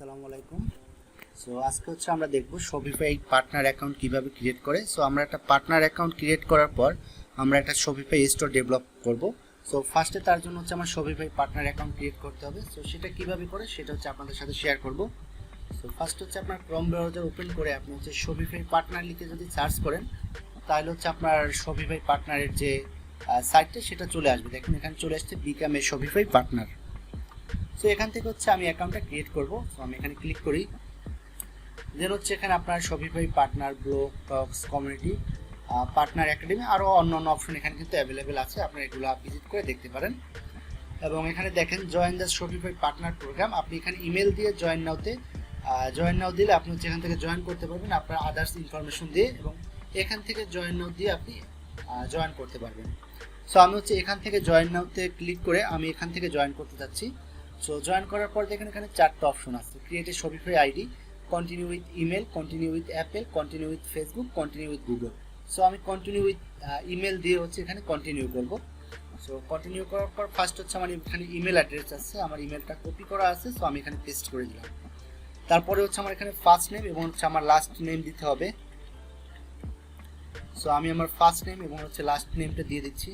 আসসালামু আলাইকুম। সো আজকে আমরা দেখব শপিফাই পার্টনার অ্যাকাউন্ট কিভাবে ক্রিয়েট করে। সো আমরা একটা পার্টনার অ্যাকাউন্ট ক্রিয়েট করার পর আমরা একটা শপিফাই স্টোর ডেভেলপ করব। সো ফার্স্টে তার জন্য আমার শপিফাই পার্টনার অ্যাকাউন্ট ক্রিয়েট করতে হবে। সো সেটা কিভাবে করে সেটা আপনাদের সাথে শেয়ার করব। সো ফার্স্ট আপনার ক্রোম ব্রাউজার ওপেন করে আপনি শপিফাই পার্টনার লিখে যদি সার্চ করেন তাহলে আপনার শপিফাই পার্টনারের যে সাইটটা সেটা চলে আসবে। দেখুন এখানে চলে আসছে become a Shopify partner. So এখান থেকে আমি অ্যাকাউন্টটা ক্রিয়েট করব। সো আমি এখানে ক্লিক করি। দেন এখানে আপনার শপিফাই পার্টনার, ব্লগ, টক্স, কমিউনিটি, পার্টনার একাডেমি আরও অন্যান্য অপশন এখানে কিন্তু অ্যাভেলেবেল আছে, আপনারা এগুলো ভিজিট করে দেখতে পারেন। এবং এখানে দেখেন join the Shopify partner program, আপনি এখানে ইমেল দিয়ে জয়েন নাও দিলে আপনি এখান থেকে জয়েন করতে পারবেন আপনার আদার্স ইনফরমেশন দিয়ে, এবং এখান থেকে জয়েন নাও দিয়ে আপনি জয়েন করতে পারবেন। সো আমি এখান থেকে জয়েন নাওতে ক্লিক করে আমি এখান থেকে জয়েন করতে চাচ্ছি। সো জয়েন করার পর দেখেন এখানে 4টা অপশন আছে, create a Shopify ID, continue with email, continue with Apple, continue with Facebook, continue with Google. So আমি কন্টিনিউ উইথ ইমেল দিয়ে এখানে কন্টিনিউ করব। সো কন্টিনিউ করার পর ফার্স্ট আমার এখানে ইমেল অ্যাড্রেস আছে, আমার ইমেলটা কপি করা আছে। সো আমি এখানে পেস্ট করে দিলাম। তারপরে আমার এখানে ফার্স্ট নেম এবং আমার লাস্ট নেম দিতে হবে। সো আমি আমার ফার্স্ট নেম এবং লাস্ট নেমটা দিয়ে দিচ্ছি,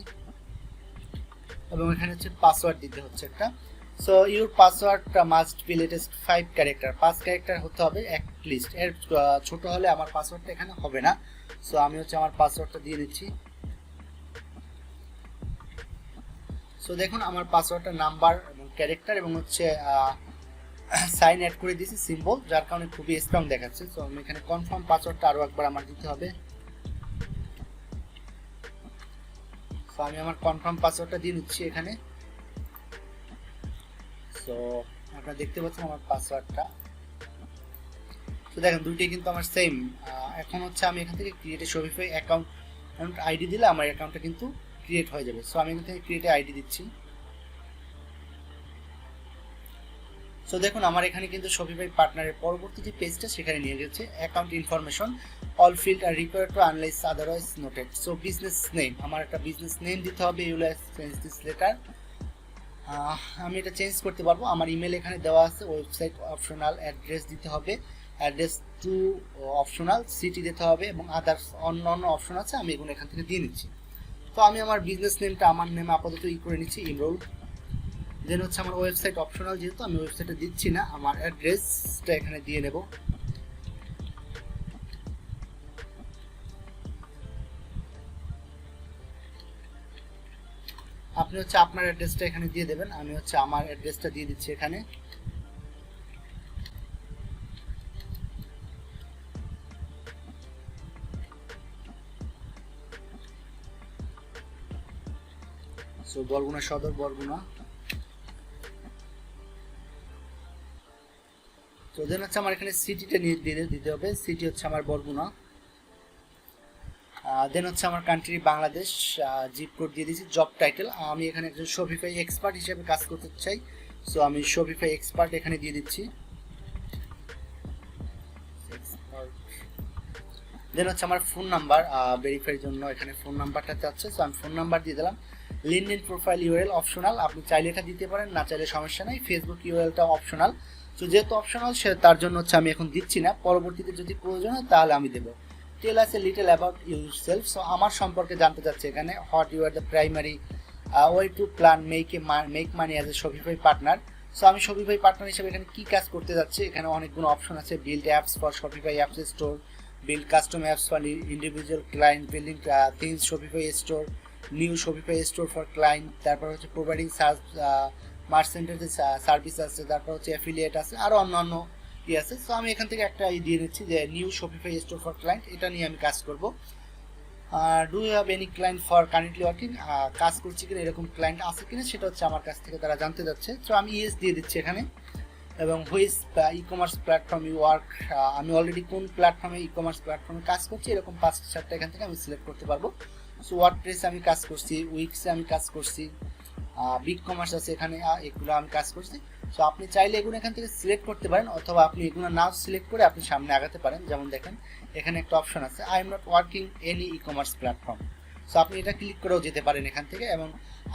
এবং এখানে পাসওয়ার্ড দিতে হচ্ছে একটা। So your password must be latest 5 character, 5 character হতে হবে লিস্ট, এর ছোট হলে আমার পাসওয়ার্ডটা এখানে হবে না। সো আমি আমার পাসওয়ার্ডটা দিয়ে দিচ্ছি। সো দেখুন আমার পাসওয়ার্ডটা নাম্বার এবং ক্যারেক্টার এবং সাইন অ্যাড করে দিয়েছি সিম্বল, যার কারণে খুবই স্ট্রং দেখাচ্ছে। সো আমি এখানে কনফার্ম পাসওয়ার্ডটা আরও একবার আমার দিতে হবে। সো আমি আমার কনফার্ম পাসওয়ার্ডটা দিয়ে নিচ্ছি এখানে। সো আপনারা দেখতে পাচ্ছেন আমার পাসওয়ার্ডটা। তো দেখেন দুইটাই কিন্তু আমার সেম। এখন আমি এখান থেকে create a Shopify account ID দিলে আমার অ্যাকাউন্টটা কিন্তু ক্রিয়েট হয়ে যাবে। সো আমি এখান থেকে ক্রিয়েট আইডি দিচ্ছি। সো দেখুন আমার এখানে কিন্তু শপিফাই পার্টনারের পরবর্তী যে পেজটা সেখানে নিয়ে গেছে, account information, all field are required to analyse otherwise noted. So business name, আমার একটা বিজনেস নেম দিতে হবে। You will change this letter, আমি এটা চেঞ্জ করতে পারবো। আমার ইমেল এখানে দেওয়া আছে, ওয়েবসাইট অপশনাল, অ্যাড্রেস দিতে হবে, অ্যাড্রেস টু অপশনাল, সিটি দিতে হবে, এবং আদার্স অন্য অপশন আছে, আমি এগুলো এখান থেকে দিয়ে নিচ্ছি। তো আমি আমার বিজনেস নেমটা আমার নেম আপাতত করে নিচ্ছি, ইমরুল। দেন আমার ওয়েবসাইট অপশনাল, যেহেতু আমি ওয়েবসাইটে দিচ্ছি না, আমার অ্যাড্রেসটা এখানে দিয়ে নেব। আপনি আপনার অ্যাড্রেসটা এখানে দিয়ে দেবেন, আমি আমার অ্যাড্রেসটা দিয়ে দিচ্ছি এখানে। সো বরগুনা সদর, বরগুনা। তো দেন আমার এখানে সিটিটা নিয়ে দিতে হবে, সিটি আমার বরগুনা। দেন আমার কান্ট্রি বাংলাদেশ, জিপ কোড দিয়ে দিয়েছি। জব টাইটেল, আমি এখানে একজন শপিফাই এক্সপার্ট হিসেবে কাজ করতে চাই। সো আমি শপিফাই এক্সপার্ট এখানে দিয়ে দিচ্ছি। দেন আমার ফোন নাম্বার, ভেরিফাইয়ের জন্য এখানে ফোন নাম্বারটা চাচ্ছে। সো আমি ফোন নাম্বার দিয়ে দিলাম। লিঙ্কডইন প্রোফাইল ইউআরএল অপশনাল, আপনি চাইলে এটা দিতে পারেন, না চাইলে সমস্যা নেই। ফেসবুক ইউআরএলটা অপশনাল। সো যেহেতু অপশনাল তার জন্য আমি এখন দিচ্ছি না, পরবর্তীতে যদি প্রয়োজন হয় তাহলে আমি দেবো। Tell us a little about yourself, so আমার সম্পর্কে জানতে চাচ্ছে এখানে। What you are the primary way to plan make money as a Shopify partner. So আমি শপিফাই পার্টনার হিসেবে এখানে কি কাজ করতে যাচ্ছি, এখানে অনেকগুলো অপশন আছে। Build apps for Shopify apps store, build custom apps for individual client, building things Shopify store, new Shopify store for client, তারপর providing merchant সার্ভিস আছে, তারপর অ্যাফিলিয়েট আছে, আরো অন্যান্য আছে। সো আমি এখান থেকে একটা দিয়ে নিচ্ছি যে new Shopify store for client, এটা নিয়ে আমি কাজ করব। Do you have any client for currently working, কাজ করছি কিনা এরকম ক্লায়েন্ট আছে কিনা সেটা আমার কাছ থেকে তারা জানতে যাচ্ছে। তো আমি ইয়েস দিয়ে দিচ্ছি এখানে। এবং which e commerce platform you work, আমি অলরেডি কোন প্ল্যাটফর্মে ই কমার্স প্ল্যাটফর্মে কাজ করছি, এরকম 5-7টা এখান থেকে আমি সিলেক্ট করতে পারবো। সো ওয়ার্ডপ্রেসে আমি কাজ করছি, উইক্সে আমি কাজ করছি, বিগ কমার্স আছে এখানে, এগুলো আমি কাজ করছি। সো আপনি চাইলে এগুলো এখান থেকে সিলেক্ট করতে পারেন, অথবা আপনি এগুলো নাও সিলেক্ট করে আপনি সামনে আগাতে পারেন। যেমন দেখেন এখানে একটা অপশন আছে, I am not working any e commerce platform. So আপনি এটা ক্লিক করেও যেতে পারেন এখান থেকে। এবং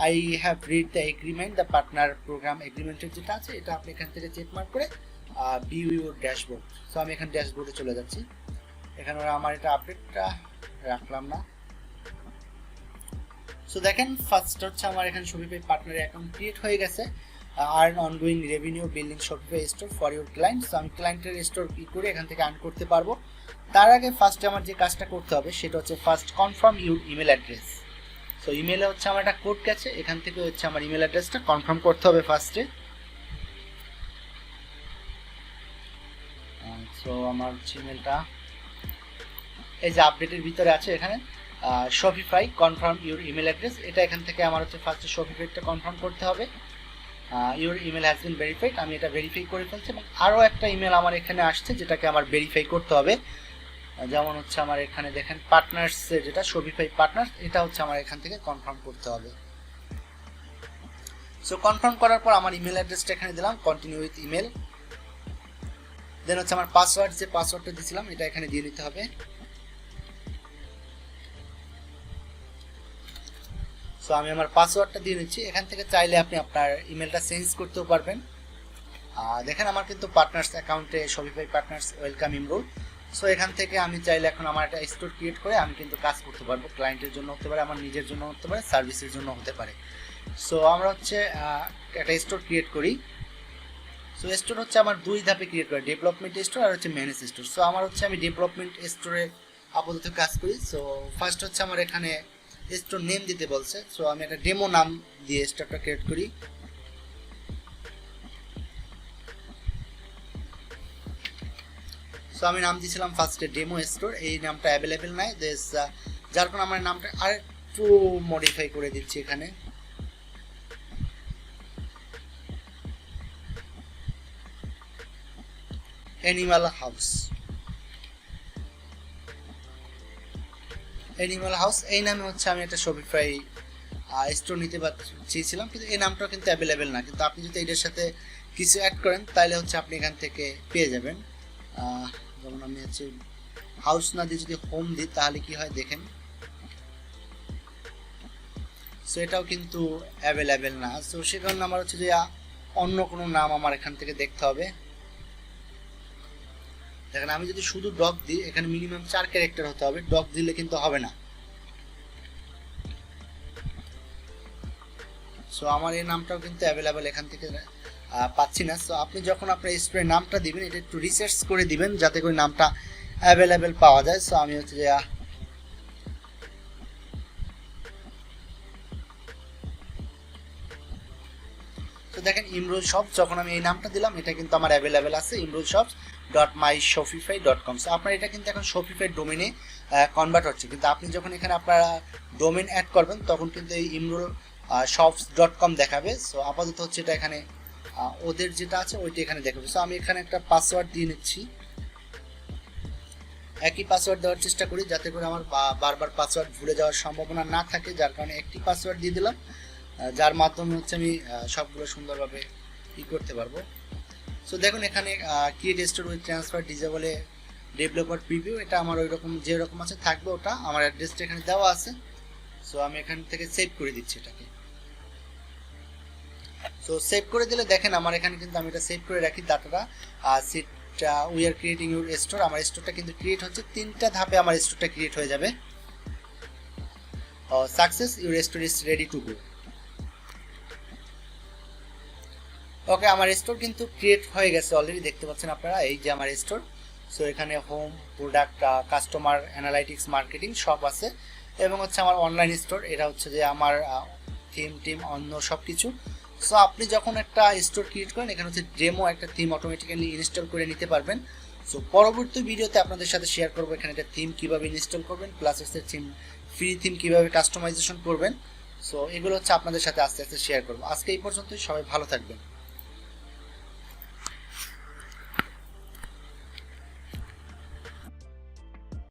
I have read the agreement, the partner program এগ্রিমেন্টের যেটা আছে এটা আপনি এখান থেকে চেক মার্ক করে ভিউ ইউর ড্যাশবোর্ড। সো আমি এখানে ড্যাশবোর্ডে চলে যাচ্ছি, এখানে আমার এটা আপডেটটা রাখলাম না। সো দেখেন ফার্স্ট হচ্ছে আমার এখানে শপিফাই পার্টনার অ্যাকাউন্ট ক্রিয়েট হয়ে গেছে, earn ongoing revenue building Shopify store for your client. So আমি ক্লায়েন্টের স্টোর কি করে এখান থেকে আর্ন করতে পারবো। তার আগে ফার্স্টে আমার যে কাজটা করতে হবে সেটা হচ্ছে first confirm your email address. So ইমেলে হচ্ছে আমার একটা কোড গেছে, এখান থেকে হচ্ছে আমার ইমেল অ্যাড্রেসটা কনফার্ম করতে হবে ফার্স্টে। সো আমার ইমেলটা এই যে আপডেটের ভিতরে আছে, এখানে Shopify confirm your email address, এটা এখান থেকে আমার হচ্ছে ফার্স্টে শপিফাইটা কনফার্ম করতে হবে। Your email has been verified, আমি এটা ভেরিফাই করে ফেলছি এবং আরও একটা ইমেল আমার এখানে আসছে যেটাকে আমার ভেরিফাই করতে হবে। যেমন হচ্ছে আমার এখানে দেখেন পার্টনার্সের যেটা শপিফাই পার্টনার্স, এটা হচ্ছে আমার এখান থেকে কনফার্ম করতে হবে। সো কনফার্ম করার পর আমার ইমেল অ্যাড্রেসটা এখানে দিলাম, কন্টিনিউ উইথ ইমেল। দেন হচ্ছে আমার পাসওয়ার্ড, যে পাসওয়ার্ডটা দিয়েছিলাম এটা এখানে দিয়ে নিতে হবে। সো আমি আমার পাসওয়ার্ডটা দিয়ে নিচ্ছি, এখান থেকে চাইলে আপনি আপনার ইমেলটা চেঞ্জ করতেও পারবেন। দেখেন আমার কিন্তু পার্টনার্স অ্যাকাউন্টে Shopify partners welcome Imrul. So এখান থেকে আমি চাইলে এখন আমার একটা স্টোর ক্রিয়েট করে আমি কিন্তু কাজ করতে পারবো, ক্লায়েন্টের জন্য হতে পারে, আমার নিজের জন্য হতে পারে, সার্ভিসের জন্য হতে পারে। সো আমরা হচ্ছে একটা স্টোর ক্রিয়েট করি। সো স্টোর হচ্ছে আমার দুই ধাপে ক্রিয়েট করি, ডেভেলপমেন্ট স্টোর আর হচ্ছে ম্যানেজ স্টোর। সো আমার হচ্ছে আমি ডেভেলপমেন্ট স্টোরে আপাতত কাজ করি। সো ফার্স্ট হচ্ছে আমার এখানে স্টোর নেম দিতে বলছে, সো আমি একটা ডেমো নাম দিয়ে স্টোরটা ক্রিয়েট করি। সো আমি নাম দিয়েছিলাম ফার্স্টে ডেমো স্টোর, এই নামটা অ্যাভেলেবেল নাই, যার কারণে আমার নামটা আর একটু মডিফাই করে দিচ্ছি এখানে। অ্যানিমাল হাউস, অ্যানিমাল হাউস এই নামে হচ্ছে আমি একটা শপিফাই স্টোর নিতে চেয়েছিলাম, কিন্তু এই নামটাও কিন্তু অ্যাভেলেবেল না, কিন্তু আপনি যদি এটার সাথে কিছু অ্যাড করেন তাহলে হচ্ছে আপনি এখান থেকে পেয়ে যাবেন। যেমন আমি হচ্ছে হাউস না দিয়ে যদি হোম দিই তাহলে কি হয় দেখেন। সো এটাও কিন্তু অ্যাভেলেবেল না, সো সে কারণে আমার হচ্ছে যে অন্য কোনো নাম আমার এখান থেকে দেখতে হবে। দেখেন আমি যদি শুধু ডগ দিই এখানে মিনিমাম 4 ক্যারেক্টার হতে হবে, ডগ দিলে কিন্তু হবে না। সো আমার এই নামটাও কিন্তু অ্যাভেলেবেল এখান থেকে পাচ্ছি না। সো আপনি যখন আপনার স্টোরের নামটা দিবেন এটা একটু রিসার্চ করে দিবেন যাতে করে নামটা অ্যাভেলেবেল পাওয়া যায়। সো আমি হচ্ছে যে তো দেখেন ইমরুল শপ, যখন আমি এই নামটা দিলাম এটা কিন্তু আমার অ্যাভেলেবেল আছে, imrulshops.myshopify.com। সো আপনার এটা কিন্তু এখন শপিফাই ডোমেনে কনভার্ট হচ্ছে, কিন্তু আপনি যখন এখানে আপনারা ডোমেন অ্যাড করবেন তখন কিন্তু এই imrul shops.com দেখাবে। সো আপাতত হচ্ছে এটা এখানে ওদের যেটা আছে ওইটা এখানে দেখাবে। সো আমি এখানে একটা পাসওয়ার্ড দিয়ে নিচ্ছি, একই পাসওয়ার্ড দেওয়ার চেষ্টা করি যাতে করে আমার বারবার পাসওয়ার্ড ভুলে যাওয়ার সম্ভাবনা না থাকে, যার কারণে একটি পাসওয়ার্ড দিয়ে দিলাম, যার মাধ্যমে হচ্ছে আমি সবগুলো সুন্দরভাবে করতে পারবো। সো দেখুন এখানে create store with transfer disabled developer preview, এটা আমার ওই রকম যেরকম আছে থাকবে, ওটা আমার অ্যাড্রেসটা এখানে দেওয়া আছে। সো আমি এখান থেকে সেভ করে দিচ্ছি এটাকে। সো সেভ করে দিলে দেখেন আমার এখানে কিন্তু আমি এটা সেভ করে রাখি ডাটাটা sheet we are creating your store, আমার স্টোরটা কিন্তু ক্রিয়েট হচ্ছে, 3টা ধাপে আমার স্টোরটা ক্রিয়েট হয়ে যাবে। Success, your store is ready to go. Okay আমার স্টোর কিন্তু ক্রিয়েট হয়ে গেছে অলরেডি, দেখতে পাচ্ছেন আপনারা এই যে আমার স্টোর। সো এখানে home, product, customer, analytics, marketing সব আছে, এবং হচ্ছে আমার অনলাইন স্টোর, এটা হচ্ছে যে আমার থিম অন্য সব কিছু। সো আপনি যখন একটা স্টোর ক্রিয়েট করেন এখানে হচ্ছে ডেমো একটা থিম অটোমেটিক্যালি ইনস্টল করে নিতে পারবেন। সো পরবর্তী ভিডিওতে আপনাদের সাথে শেয়ার করবো এখানে একটা থিম কীভাবে ইনস্টল করবেন, প্লাস হচ্ছে থিম ফ্রি থিম কীভাবে কাস্টমাইজেশন করবেন। সো এগুলো হচ্ছে আপনাদের সাথে আস্তে আস্তে শেয়ার করবো। আজকে এই পর্যন্তই, সবাই ভালো থাকবেন।